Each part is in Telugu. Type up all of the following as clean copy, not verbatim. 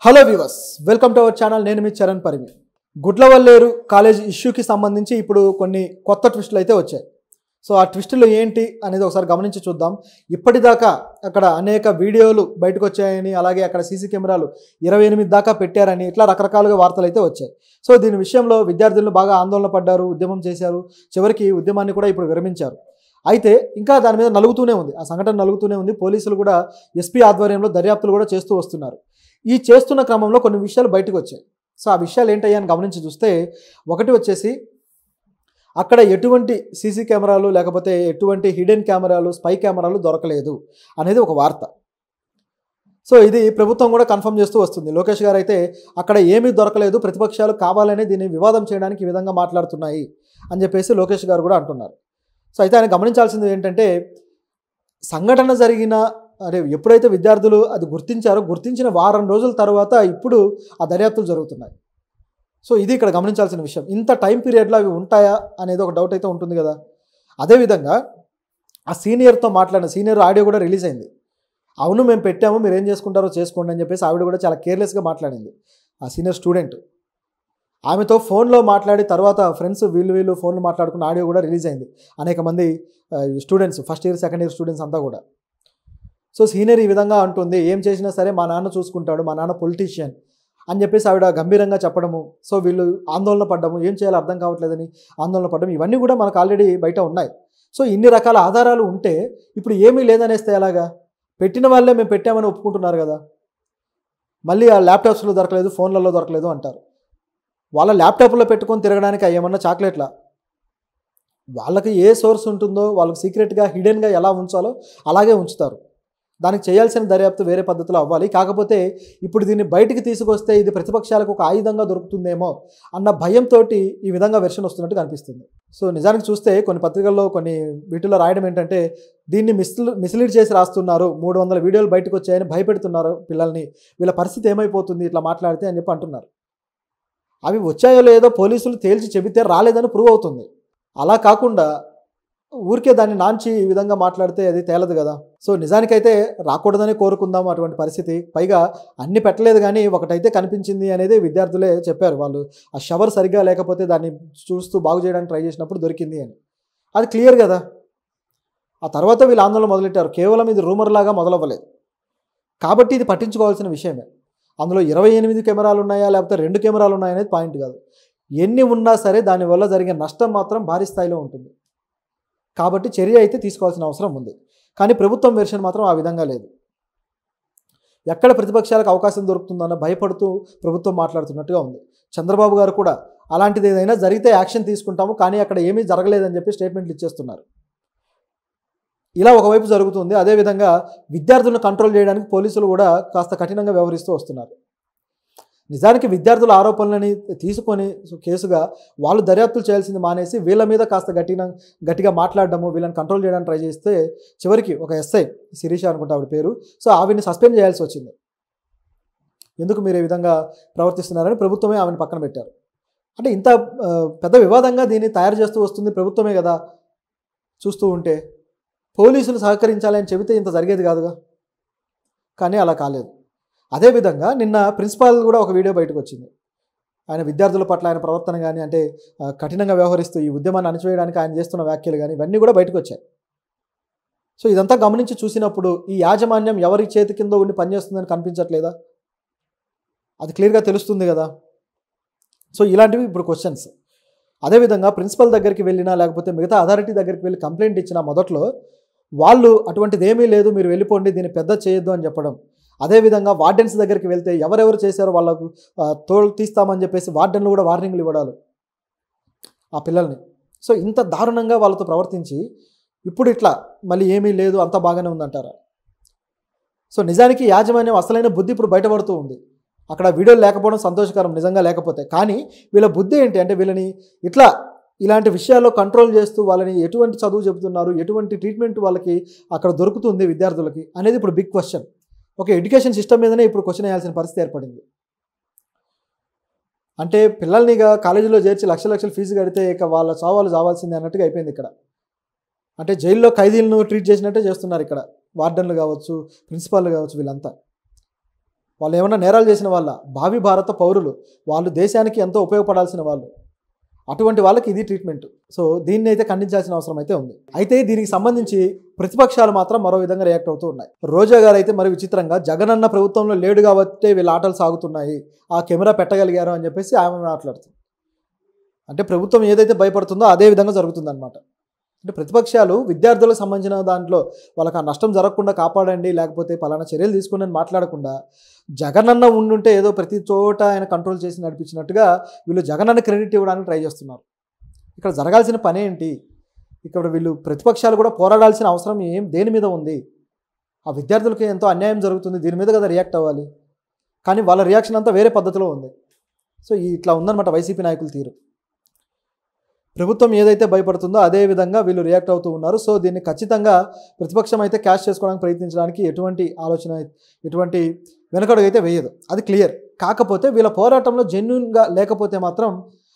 Hello viewers, welcome to our channel. నేను మీ చరణ్ పరిమి. గుడ్లవల్లేరు కాలేజ్ ఇష్యూకి సంబంధించి ఇప్పుడు కొన్ని కొత్త ట్విస్టులు అయితే వచ్చాయి. సో ఆ ట్విస్టులు ఏంటి అనేది ఒకసారి గమనించి చూద్దాం. ఇప్పటిదాకా అక్కడ అనేక వీడియోలు బయటకు వచ్చాయని, అలాగే అక్కడ సీసీ కెమెరాలు 28 దాకా పెట్టారని, ఇట్లా రకరకాలుగా వార్తలు అయితే వచ్చాయి. సో దీని విషయంలో విద్యార్థులు బాగా ఆందోళన పడ్డారు, ఉద్యమం చేశారు. చివరికి ఉద్యమాన్ని కూడా ఇప్పుడు విరమించారు. అయితే ఇంకా దాని మీద నలుగుతూనే ఉంది, ఆ సంఘటన నలుగుతూనే ఉంది. పోలీసులు కూడా ఎస్పీ ఆధ్వర్యంలో దర్యాప్తులు కూడా చేస్తూ వస్తున్నారు. ఈ చేస్తున్న క్రమంలో కొన్ని విషయాలు బయటకు వచ్చాయి. సో ఆ విషయాలు ఏంటయ్యాని గమనించి చూస్తే, ఒకటి వచ్చేసి అక్కడ ఎటువంటి సీసీ కెమెరాలు లేకపోతే ఎటువంటి హిడెన్ కెమెరాలు, స్పై కెమెరాలు దొరకలేదు అనేది ఒక వార్త. సో ఇది ప్రభుత్వం కూడా కన్ఫర్మ్ చేస్తూ వస్తుంది. లోకేష్ గారు అయితే అక్కడ ఏమీ దొరకలేదు, ప్రతిపక్షాలు కావాలనే దీన్ని వివాదం చేయడానికి ఈ విధంగా మాట్లాడుతున్నాయి అని చెప్పేసి లోకేష్ గారు కూడా అంటున్నారు. సో అయితే ఆయన గమనించాల్సింది ఏంటంటే, సంఘటన జరిగిన ఎప్పుడైతే విద్యార్థులు అది గుర్తించారో, గుర్తించిన వారం రోజుల తర్వాత ఇప్పుడు ఆ దర్యాప్తులు జరుగుతున్నాయి. సో ఇది ఇక్కడ గమనించాల్సిన విషయం. ఇంత టైం పీరియడ్లో అవి ఉంటాయా అనేది ఒక డౌట్ అయితే ఉంటుంది కదా. అదేవిధంగా ఆ సీనియర్తో మాట్లాడిన సీనియర్ ఆడియో కూడా రిలీజ్ అయింది. అవును మేము పెట్టాము, మీరు ఏం చేసుకుంటారో చేసుకోండి అని చెప్పేసి ఆవిడ కూడా చాలా కేర్లెస్గా మాట్లాడింది. ఆ సీనియర్ స్టూడెంట్ ఆమెతో ఫోన్లో మాట్లాడి తర్వాత ఫ్రెండ్స్ వీళ్ళు ఫోన్లో మాట్లాడుకున్న ఆడియో కూడా రిలీజ్ అయింది. అనేక మంది students, first year second year students అంతా కూడా. సో సీనియర్ ఈ విధంగా అంటుంది, ఏం చేసినా సరే మా నాన్న చూసుకుంటాడు, మా నాన్న పొలిటీషియన్ అని చెప్పేసి ఆవిడ గంభీరంగా చెప్పడము. సో వీళ్ళు ఆందోళన పడ్డము, ఏం చేయాలో అర్థం కావట్లేదని ఆందోళన పడ్డము. ఇవన్నీ కూడా మనకు ఆల్రెడీ బయట ఉన్నాయి. సో ఇన్ని రకాల ఆధారాలు ఉంటే ఇప్పుడు ఏమీ లేదనేస్తే ఎలాగా? పెట్టిన వాళ్ళే మేము పెట్టామని ఒప్పుకుంటున్నారు కదా. మళ్ళీ ఆ ల్యాప్టాప్స్లో దొరకలేదు, ఫోన్లలో దొరకలేదు అంటారు. వాళ్ళ ల్యాప్టాప్లో పెట్టుకొని తిరగడానికి ఏమన్నా చాక్లెట్లా? వాళ్ళకి ఏ సోర్స్ ఉంటుందో వాళ్ళకి సీక్రెట్గా హిడెన్గా ఎలా ఉంచాలో అలాగే ఉంచుతారు. దానికి చేయాల్సిన దర్యాప్తు వేరే పద్ధతిలో అవ్వాలి. కాకపోతే ఇప్పుడు దీన్ని బయటికి తీసుకొస్తే ఇది ప్రతిపక్షాలకు ఒక ఆయుధంగా దొరుకుతుందేమో అన్న భయంతో ఈ విధంగా వెర్షన్ వస్తున్నట్టు కనిపిస్తుంది. సో నిజానికి చూస్తే కొన్ని పత్రికల్లో కొన్ని వీటిలో రాయడం ఏంటంటే, దీన్ని మిస్లీడ్ చేసి రాస్తున్నారు, 300 వీడియోలు బయటకు వచ్చాయని భయపెడుతున్నారు పిల్లల్ని, వీళ్ళ పరిస్థితి ఏమైపోతుంది ఇట్లా మాట్లాడితే అని చెప్పి అంటున్నారు. అవి వచ్చాయో లేదో పోలీసులు తేల్చి చెబితే రాలేదని ప్రూవ్ అవుతుంది. అలా కాకుండా ఊరికే దాన్ని నాంచి ఈ విధంగా మాట్లాడితే అది తేలదు కదా. సో నిజానికైతే రాకూడదని కోరుకుందాం అటువంటి పరిస్థితి. పైగా అన్ని పెట్టలేదు కానీ ఒకటైతే కనిపించింది అనేది విద్యార్థులే చెప్పారు. వాళ్ళు ఆ షవర్ సరిగ్గా లేకపోతే దాన్ని చూస్తూ బాగు చేయడానికి ట్రై చేసినప్పుడు దొరికింది అని. అది క్లియర్ కదా. ఆ తర్వాత వీళ్ళు ఆందోళన మొదలెట్టారు. కేవలం ఇది రూమర్ లాగా మొదలవ్వలేదు కాబట్టి ఇది పట్టించుకోవాల్సిన విషయమే. అందులో 28 కెమెరాలు ఉన్నాయా లేకపోతే 2 కెమెరాలు ఉన్నాయనేది పాయింట్ కాదు. ఎన్ని ఉన్నా సరే దానివల్ల జరిగే నష్టం మాత్రం భారీ స్థాయిలో ఉంటుంది. కాబట్టి చర్య అయితే తీసుకోవాల్సిన అవసరం ఉంది. కానీ ప్రభుత్వం వెర్షన్ మాత్రం ఆ విధంగా లేదు. ఎక్కడ ప్రతిపక్షాలకు అవకాశం దొరుకుతుందన్న భయపడుతూ ప్రభుత్వం మాట్లాడుతున్నట్టుగా ఉంది. చంద్రబాబు గారు కూడా అలాంటిది ఏదైనా జరిగితే యాక్షన్ తీసుకుంటాము, కానీ అక్కడ ఏమీ జరగలేదని చెప్పి స్టేట్మెంట్లు ఇచ్చేస్తున్నారు. ఇలా ఒకవైపు జరుగుతుంది. అదేవిధంగా విద్యార్థులను కంట్రోల్ చేయడానికి పోలీసులు కూడా కాస్త కఠినంగా వ్యవహరిస్తూ వస్తున్నారు. నిజానికి విద్యార్థుల ఆరోపణలని తీసుకొని కేసుగా వాళ్ళు దర్యాప్తులు చేయాల్సింది మానేసి వీళ్ళ మీద కాస్త గట్టిగా మాట్లాడడము, వీళ్ళని కంట్రోల్ చేయడానికి ట్రై చేస్తే చివరికి ఒక ఎస్ఐ శిరీష అనుకుంటా ఆవిడ పేరు, సో ఆవిడని సస్పెండ్ చేయాల్సి వచ్చింది. ఎందుకు మీరు ఈ విధంగా ప్రవర్తిస్తున్నారని ప్రభుత్వమే ఆమెను పక్కన పెట్టారు. అంటే ఇంత పెద్ద వివాదంగా దీన్ని తయారు చేస్తూ వస్తుంది ప్రభుత్వమే కదా. చూస్తూ ఉంటే పోలీసులు సహకరించాలని చెబితే ఇంత జరిగేది కాదుగా. కానీ అలా కాలేదు. అదేవిధంగా నిన్న ప్రిన్సిపాల్ కూడా ఒక వీడియో బయటకు వచ్చింది. ఆయన విద్యార్థుల పట్ల ఆయన ప్రవర్తన కానీ, అంటే కఠినంగా వ్యవహరిస్తూ ఈ ఉద్యమాన్ని అణచివేయడానికి ఆయన చేస్తున్న వ్యాఖ్యలు కానీ ఇవన్నీ కూడా బయటకు వచ్చాయి. సో ఇదంతా గమనించి చూసినప్పుడు ఈ యాజమాన్యం ఎవరి చేతి కింద ఉండి పనిచేస్తుందని కనిపించట్లేదా? అది క్లియర్గా తెలుస్తుంది కదా. సో ఇలాంటివి ఇప్పుడు క్వశ్చన్స్. అదేవిధంగా ప్రిన్సిపల్ దగ్గరికి వెళ్ళినా లేకపోతే మిగతా అథారిటీ దగ్గరికి వెళ్ళి కంప్లైంట్ ఇచ్చినా మొదట్లో వాళ్ళు అటువంటిది ఏమీ లేదు, మీరు వెళ్ళిపోండి, దీన్ని పెద్ద చేయొద్దు అని చెప్పడం. అదేవిధంగా వార్డెన్స్ దగ్గరికి వెళ్తే ఎవరెవరు చేశారో వాళ్ళకు తోలు తీస్తామని చెప్పేసి వార్డెన్లు కూడా వార్నింగ్లు ఇవ్వడాలు ఆ పిల్లల్ని. సో ఇంత దారుణంగా వాళ్ళతో ప్రవర్తించి ఇప్పుడు ఇట్లా మళ్ళీ ఏమీ లేదు అంతా బాగానే ఉందంటారా? సో నిజానికి యాజమాన్యం అసలైన బుద్ధి ఇప్పుడు బయటపడుతూ ఉంది. అక్కడ వీడియోలు లేకపోవడం సంతోషకరం నిజంగా లేకపోతే, కానీ వీళ్ళ బుద్ధి ఏంటి అంటే వీళ్ళని ఇలాంటి విషయాల్లో కంట్రోల్ చేస్తూ వాళ్ళని ఎటువంటి చదువు చెబుతున్నారు, ఎటువంటి ట్రీట్మెంట్ వాళ్ళకి అక్కడ దొరుకుతుంది విద్యార్థులకి అనేది ఇప్పుడు బిగ్ క్వశ్చన్. ఒక ఎడ్యుకేషన్ సిస్టమ్ మీదనే ఇప్పుడు క్వశ్చన్ వేయాల్సిన పరిస్థితి ఏర్పడింది. అంటే పిల్లల్ని కాలేజీలో చేర్చి లక్షల ఫీజు కడితే ఇక వాళ్ళ చావాలు చావాల్సిందే అన్నట్టుగా అయిపోయింది ఇక్కడ. అంటే జైల్లో ఖైదీలను ట్రీట్ చేసినట్టే చేస్తున్నారు ఇక్కడ వార్డెన్లు కావచ్చు, ప్రిన్సిపాల్లు కావచ్చు, వీళ్ళంతా. వాళ్ళు ఏమైనా నేరాలు చేసిన వాళ్ళ, భావి భారత పౌరులు, వాళ్ళు దేశానికి ఎంతో ఉపయోగపడాల్సిన వాళ్ళు, అటువంటి వాళ్ళకి ఇది ట్రీట్మెంట్. సో దీన్ని అయితే ఖండించాల్సిన అవసరం అయితే ఉంది. అయితే దీనికి సంబంధించి ప్రతిపక్షాలు మాత్రం మరో విధంగా రియాక్ట్ అవుతూ ఉన్నాయి. రోజా గారు అయితే మరి విచిత్రంగా జగనన్న ప్రభుత్వంలో లేడు కాబట్టే వీళ్ళ ఆటలు సాగుతున్నాయి, ఆ కెమెరా పెట్టగలిగారు అని చెప్పేసి ఆమె మాట్లాడుతుంది. అంటే ప్రభుత్వం ఏదైతే భయపడుతుందో అదే విధంగా జరుగుతుందన్నమాట. అంటే ప్రతిపక్షాలు విద్యార్థులకు సంబంధించిన దాంట్లో వాళ్ళకి ఆ నష్టం జరగకుండా కాపాడండి, లేకపోతే పలానా చర్యలు తీసుకోండి అని మాట్లాడకుండా జగనన్న ఉండుంటే ఏదో ప్రతి చోట ఆయన కంట్రోల్ చేసి నడిపించినట్టుగా వీళ్ళు జగనన్న క్రెడిట్ ఇవ్వడానికి ట్రై చేస్తున్నారు. ఇక్కడ జరగాల్సిన పని ఏంటి? ఇక్కడ వీళ్ళు ప్రతిపక్షాలు కూడా పోరాడాల్సిన అవసరం దేని మీద ఉంది? ఆ విద్యార్థులకి ఎంతో అన్యాయం జరుగుతుంది, దీని మీద కదా రియాక్ట్ అవ్వాలి. కానీ వాళ్ళ రియాక్షన్ అంతా వేరే పద్ధతిలో ఉంది. సో ఇట్లా ఉందన్నమాట వైసీపీ నాయకుల తీరు. ప్రభుత్వం ఏదైతే భయపడుతుందో అదే విధంగా వీళ్ళు రియాక్ట్ అవుతూ ఉన్నారు. సో దీన్ని ఖచ్చితంగా ప్రతిపక్షం అయితే క్యాష్ చేసుకోవడానికి ప్రయత్నించడానికి ఎటువంటి ఆలోచన, ఎటువంటి వెనకడుగు అయితే వేయదు, అది క్లియర్. కాకపోతే వీళ్ళ పోరాటంలో జెన్యూన్గా లేకపోతే మాత్రం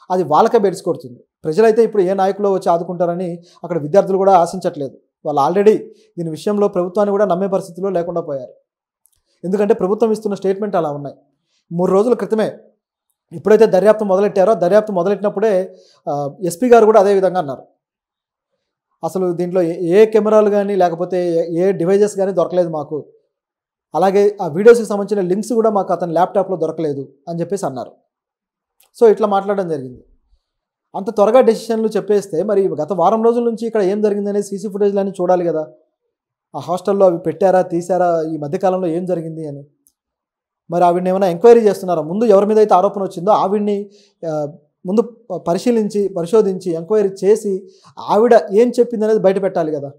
అది వాళ్ళకే బెడిసి కొడుతుంది. ప్రజలైతే ఇప్పుడు ఏ నాయకులు వచ్చి ఆదుకుంటారని అక్కడ విద్యార్థులు కూడా ఆశించట్లేదు. వాళ్ళు ఆల్రెడీ దీని విషయంలో ప్రభుత్వాన్ని కూడా నమ్మే పరిస్థితిలో లేకుండా పోయారు. ఎందుకంటే ప్రభుత్వం ఇస్తున్న స్టేట్మెంట్ అలా ఉన్నాయి. 3 రోజుల క్రితమే ఎప్పుడైతే దర్యాప్తు మొదలెట్టారో, దర్యాప్తు మొదలెట్టినప్పుడే ఎస్పీ గారు కూడా అదే విధంగా అన్నారు. అసలు దీంట్లో ఏ కెమెరాలు కానీ లేకపోతే ఏ డివైజెస్ కానీ దొరకలేదు మాకు, అలాగే ఆ వీడియోస్కి సంబంధించిన లింక్స్ కూడా మాకు అతని ల్యాప్టాప్లో దొరకలేదు అని చెప్పేసి అన్నారు. సో ఇట్లా మాట్లాడడం జరిగింది. అంత త్వరగా డెసిషన్లు చెప్పేస్తే మరి గత వారం రోజుల నుంచి ఇక్కడ ఏం జరిగిందనేది సీసీ ఫుటేజ్లన్నీ చూడాలి కదా. ఆ హాస్టల్లో అవి పెట్టారా, తీసారా, ఈ మధ్యకాలంలో ఏం జరిగింది అని. మరి ఆవిడని ఏమైనా ఎంక్వైరీ చేస్తున్నారా? ముందు ఎవరి మీద అయితే ఆరోపణ వచ్చిందో ఆవిడ్ని ముందు పరిశోధించి ఎంక్వైరీ చేసి ఆవిడ ఏం చెప్పింది అనేది బయట పెట్టాలి కదా.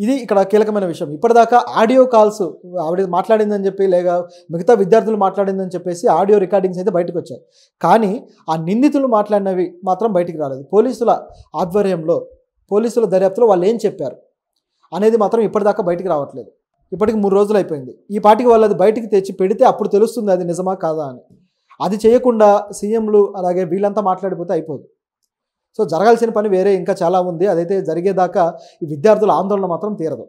ఇది ఇక్కడ కీలకమైన విషయం. ఇప్పటిదాకా ఆడియో కాల్స్ ఆవిడ మాట్లాడిందని చెప్పి, లేక మిగతా విద్యార్థులు మాట్లాడిందని చెప్పేసి ఆడియో రికార్డింగ్స్ అయితే బయటకు వచ్చాయి. కానీ ఆ నిందితులు మాట్లాడినవి మాత్రం బయటికి రాలేదు. పోలీసుల ఆధ్వర్యంలో, పోలీసుల దర్యాప్తులో వాళ్ళు ఏం చెప్పారు అనేది మాత్రం ఇప్పటిదాకా బయటికి రావట్లేదు. ఇప్పటికి 3 రోజులు అయిపోయింది. ఈ పాటికి వాళ్ళు అది బయటికి తెచ్చి పెడితే అప్పుడు తెలుస్తుంది అది నిజమా కాదా అని. అది చేయకుండా సీఎంలు అలాగే వీళ్ళంతా మాట్లాడిపోతే అయిపోదు. సో జరగాల్సిన పని వేరే ఇంకా చాలా ఉంది. అదైతే జరిగేదాకా ఈ విద్యార్థుల ఆందోళన మాత్రం తీరదు.